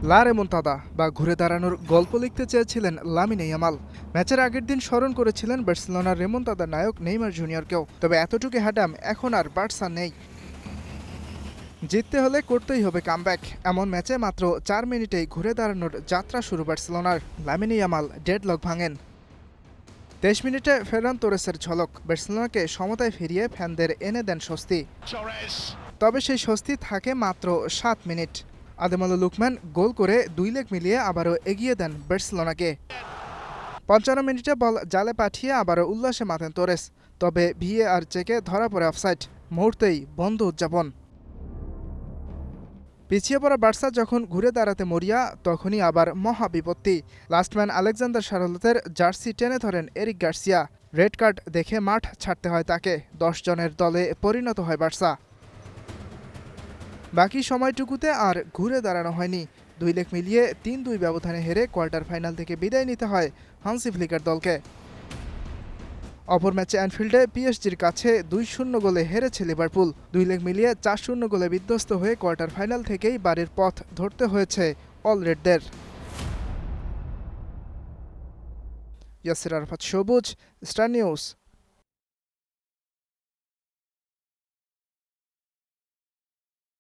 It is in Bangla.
লা রেমন্তাদা বা ঘুরে দাঁড়ানোর গল্প লিখতে চেয়েছিলেন লামিনে ইয়ামাল। ম্যাচের আগের দিন স্মরণ করেছিলেন বার্সেলোনার রেমন্তাদার নায়ক নেইমার জুনিয়রকেও। তবে এতটুকু হ্যাডাম এখন আর বার্সা নেই। জিততে হলে করতেই হবে কামব্যাক। এমন ম্যাচে মাত্র 4 মিনিটেই ঘুরে দাঁড়ানোর যাত্রা শুরু বার্সেলোনার। Lamine Yamal deadlock ভাঙেন। 23 মিনিটে ফেরান তোরেসের ঝলক বার্সেলোনাকে সমতায় ফিরিয়ে ফ্যানদের এনে দেন স্বস্তি। তবে সেই স্বস্তি থাকে মাত্র 7 মিনিট। আদেমোলা লুকম্যান গোল করে 2 লেগ মিলিয়ে আবারও এগিয়ে দেন বার্সেলোনাকে। 55 মিনিটে বল জালে পাঠিয়ে আবারও উল্লাসে মাতেন তোরেস। তবে ভিএআর চেকে ধরা পড়ে অফসাইড। মুহূর্তেই বন্ধ উদযাপন। পিছিয়ে পড়া বার্সা যখন ঘুরে দাঁড়াতে মরিয়া, তখনই আবার মহা বিপত্তি। লাস্টম্যান আলেকজান্ডার শার্লটের জার্সি টেনে ধরেন এরিক গার্সিয়া। রেড কার্ড দেখে মাঠ ছাড়তে হয় তাকে। 10 জনের দলে পরিণত হয় বার্সা। বাকি সময়টুকুতে আর ঘুরে দাঁড়ানো হয়নি। 2 লেগ মিলিয়ে 3-2 ব্যবধানে হেরে কোয়ার্টার ফাইনাল থেকে বিদায় নিতে হয় হান্সি ফ্লিকের দলকে। অপর ম্যাচে অ্যানফিল্ডে পিএসজির কাছে 2-0 গোলে হেরেছে লিভারপুল। 2 লেগ মিলিয়ে 4-0 গোলে বিধ্বস্ত হয়ে কোয়ার্টার ফাইনাল থেকেই বাড়ির পথ ধরতে হয়েছে অল রেডদের। ইয়াসির আরাফাত সবুজ, স্টার নিউজ।